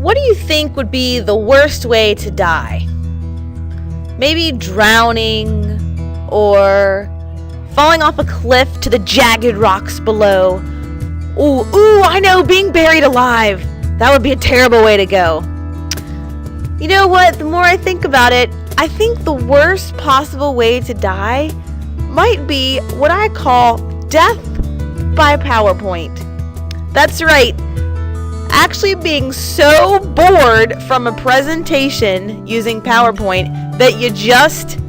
What do you think would be the worst way to die? Maybe drowning or falling off a cliff to the jagged rocks below. Ooh, I know, being buried alive. That would be a terrible way to go. You know what? The more I think about it, I think the worst possible way to die might be what I call death by PowerPoint. That's right. Actually being so bored from a presentation using PowerPoint that you just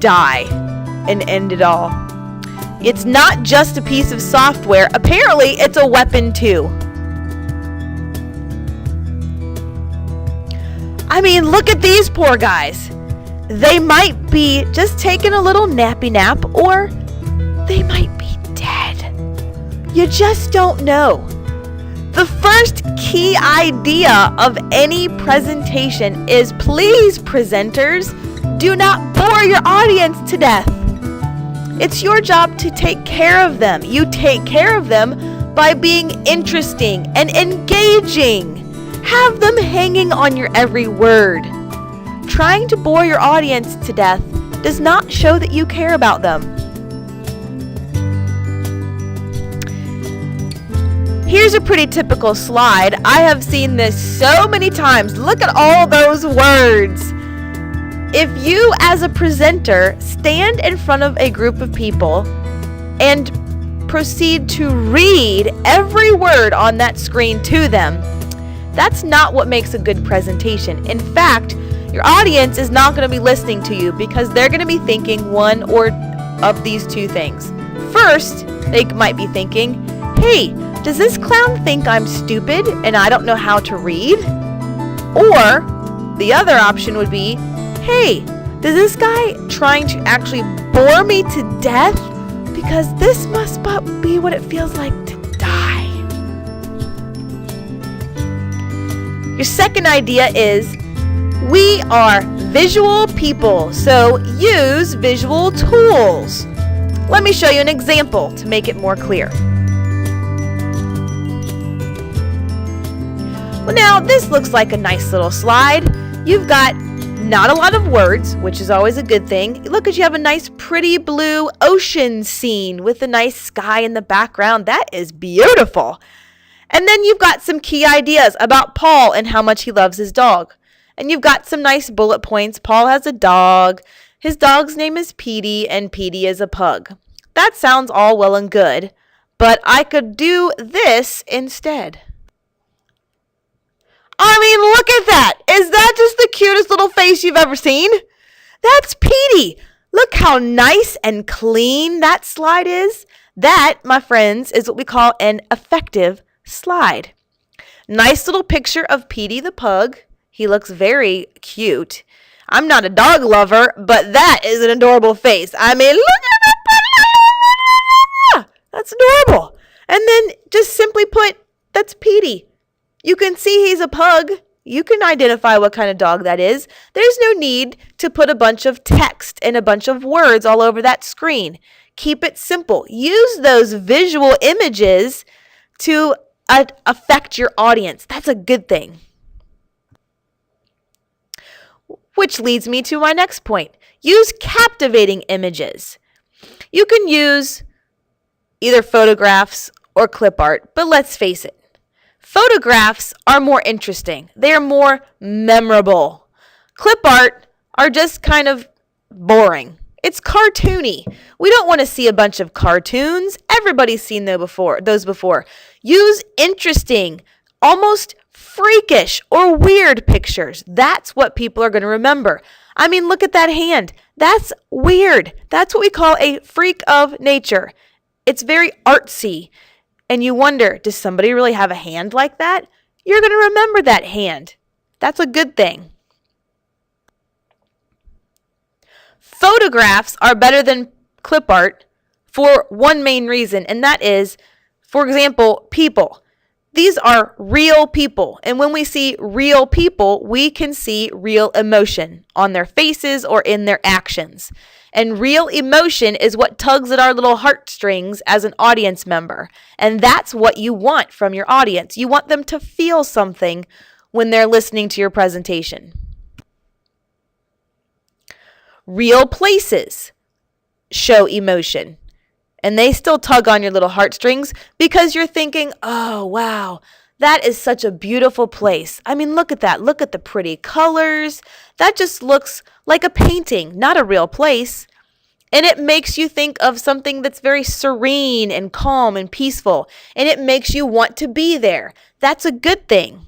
die and end it all. It's not just a piece of software. Apparently, it's a weapon too. I mean, look at these poor guys. They might be just taking a little nappy nap, or they might be dead. You just don't know. The first key idea of any presentation is, please, presenters, do not bore your audience to death. It's your job to take care of them. You take care of them by being interesting and engaging. Have them hanging on your every word. Trying to bore your audience to death does not show that you care about them. Here's a pretty typical slide. I have seen this so many times. Look at all those words. If you, as a presenter, stand in front of a group of people and proceed to read every word on that screen to them, that's not what makes a good presentation. In fact, your audience is not going to be listening to you because they're going to be thinking one or of these two things. First, they might be thinking, hey, does this clown think I'm stupid and I don't know how to read? Or the other option would be, hey, does this guy trying to actually bore me to death? Because this must be what it feels like to die. Your second idea is, we are visual people, so use visual tools. Let me show you an example to make it more clear. Well, now this looks like a nice little slide. You've got not a lot of words, which is always a good thing. Look, you have a nice pretty blue ocean scene with a nice sky in the background. That is beautiful. And then you've got some key ideas about Paul and how much he loves his dog. And you've got some nice bullet points. Paul has a dog. His dog's name is Petey, and Petey is a pug. That sounds all well and good, but I could do this instead. I mean, look at that. Is that just the cutest little face you've ever seen? That's Petey. Look how nice and clean that slide is. That, my friends, is what we call an effective slide. Nice little picture of Petey the pug. He looks very cute. I'm not a dog lover, but that is an adorable face. I mean, look at that. That's adorable. And then just simply put, that's Petey. You can see he's a pug. You can identify what kind of dog that is. There's no need to put a bunch of text and a bunch of words all over that screen. Keep it simple. Use those visual images to affect your audience. That's a good thing. Which leads me to my next point. Use captivating images. You can use either photographs or clip art, but let's face it. Photographs are more interesting. They are more memorable. Clip art are just kind of boring. It's cartoony. We don't want to see a bunch of cartoons. Everybody's seen those before. Use interesting, almost freakish or weird pictures. That's what people are going to remember. I mean, look at that hand. That's weird. That's what we call a freak of nature. It's very artsy. And you wonder, does somebody really have a hand like that? You're going to remember that hand. That's a good thing. Photographs are better than clip art for one main reason, and that is, for example, people. These are real people. And when we see real people, we can see real emotion on their faces or in their actions. And real emotion is what tugs at our little heartstrings as an audience member. And that's what you want from your audience. You want them to feel something when they're listening to your presentation. Real places show emotion, and they still tug on your little heartstrings because you're thinking, oh, wow, that is such a beautiful place. I mean, look at that. Look at the pretty colors. That just looks like a painting, not a real place. And it makes you think of something that's very serene and calm and peaceful, and it makes you want to be there. That's a good thing.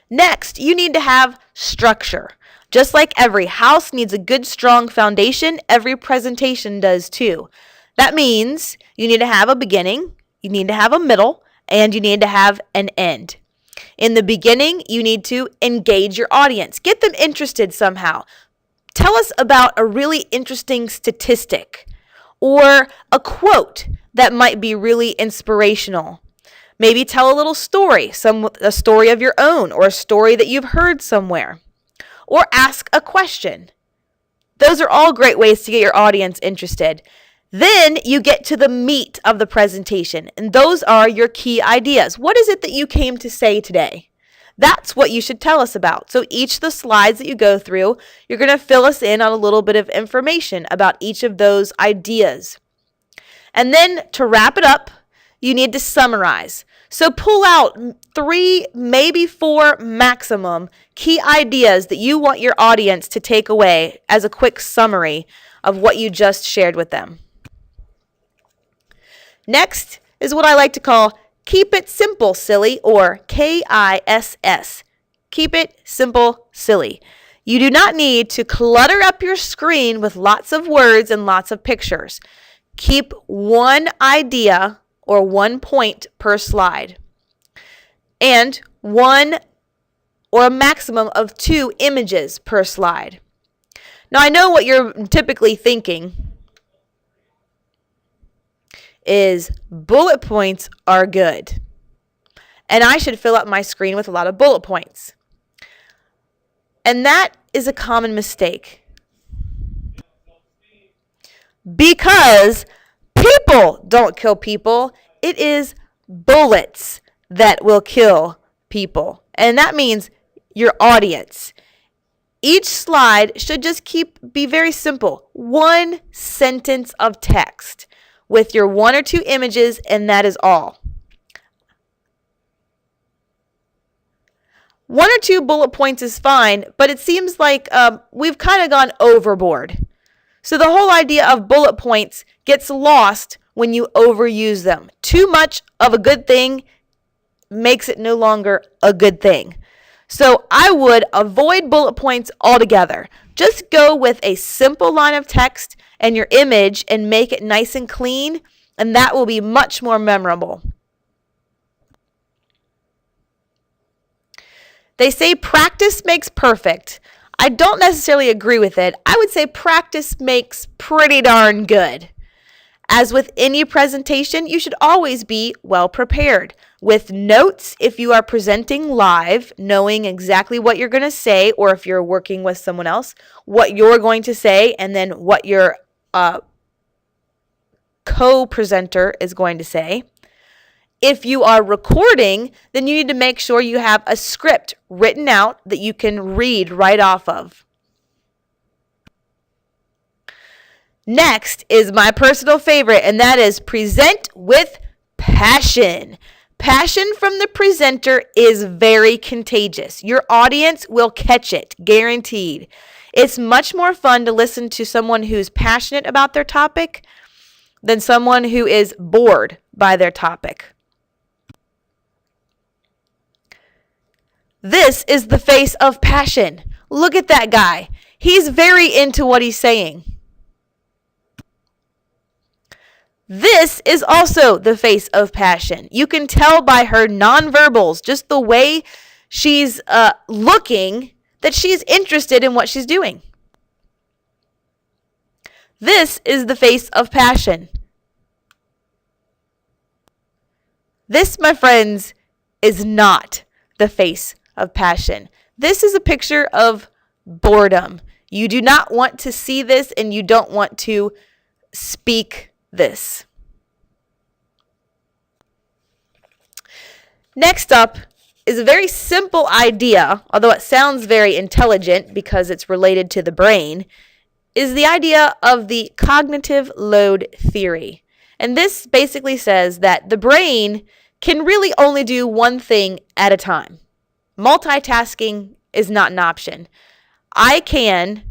Next, you need to have structure. Just like every house needs a good, strong foundation, every presentation does too. That means you need to have a beginning, you need to have a middle, and you need to have an end. In the beginning, you need to engage your audience. Get them interested somehow. Tell us about a really interesting statistic or a quote that might be really inspirational. Maybe tell a little story, a story of your own or a story that you've heard somewhere. Or ask a question. Those are all great ways to get your audience interested. Then you get to the meat of the presentation, and those are your key ideas. What is it that you came to say today? That's what you should tell us about. So each of the slides that you go through, you're going to fill us in on a little bit of information about each of those ideas. And then to wrap it up, you need to summarize. So pull out 3, maybe 4 maximum key ideas that you want your audience to take away as a quick summary of what you just shared with them. Next is what I like to call Keep It Simple, Silly, or KISS. Keep it simple, silly. You do not need to clutter up your screen with lots of words and lots of pictures. Keep one idea or 1 point per slide, and 1 or a maximum of 2 images per slide. Now, I know what you're typically thinking is bullet points are good, and I should fill up my screen with a lot of bullet points. And that is a common mistake, because people don't kill people. It is bullets that will kill people. And that means your audience. Each slide should just be very simple. 1 sentence of text with your 1 or 2 images, and that is all. 1 or 2 bullet points is fine, but it seems like we've kind of gone overboard. So the whole idea of bullet points gets lost when you overuse them. Too much of a good thing makes it no longer a good thing. So I would avoid bullet points altogether. Just go with a simple line of text and your image and make it nice and clean, and that will be much more memorable. They say practice makes perfect. I don't necessarily agree with it. I would say practice makes pretty darn good. As with any presentation, you should always be well prepared with notes if you are presenting live, knowing exactly what you're going to say, or if you're working with someone else, what you're going to say, and then what your co-presenter is going to say. If you are recording, then you need to make sure you have a script written out that you can read right off of. Next is my personal favorite, and that is present with passion. Passion from the presenter is very contagious. Your audience will catch it, guaranteed. It's much more fun to listen to someone who's passionate about their topic than someone who is bored by their topic. This is the face of passion. Look at that guy. He's very into what he's saying. This is also the face of passion. You can tell by her nonverbals, just the way she's looking, that she's interested in what she's doing. This is the face of passion. This, my friends, is not the face of passion. This is a picture of boredom. You do not want to see this, and you don't want to speak this. Next up is a very simple idea, although it sounds very intelligent because it's related to the brain, is the idea of the cognitive load theory. And this basically says that the brain can really only do one thing at a time. Multitasking is not an option. I can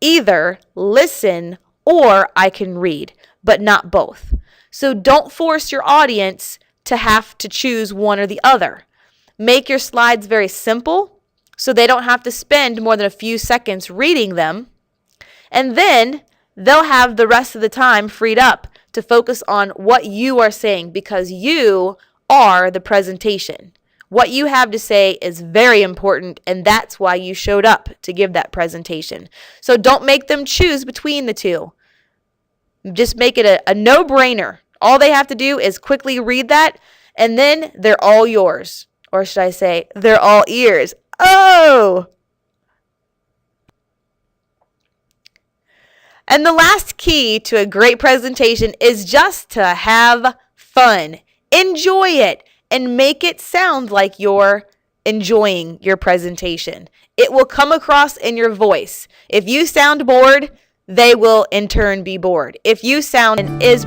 either listen or I can read, but not both. So don't force your audience to have to choose one or the other. Make your slides very simple so they don't have to spend more than a few seconds reading them. And then they'll have the rest of the time freed up to focus on what you are saying because you are the presentation. What you have to say is very important, and that's why you showed up to give that presentation. So don't make them choose between the two. Just make it a no-brainer. All they have to do is quickly read that, and then they're all yours. Or should I say, they're all ears. Oh! And the last key to a great presentation is just to have fun. Enjoy it and make it sound like you're enjoying your presentation. It will come across in your voice. If you sound bored, they will in turn be bored. If you sound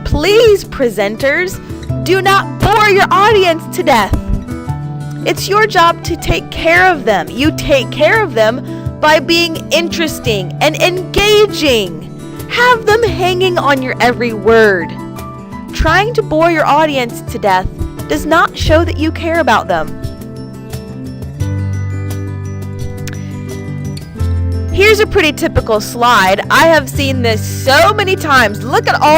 please presenters, do not bore your audience to death. It's your job to take care of them. You take care of them by being interesting and engaging. Have them hanging on your every word. Trying to bore your audience to death does not show that you care about them. Here's a pretty typical slide. I have seen this so many times. Look at all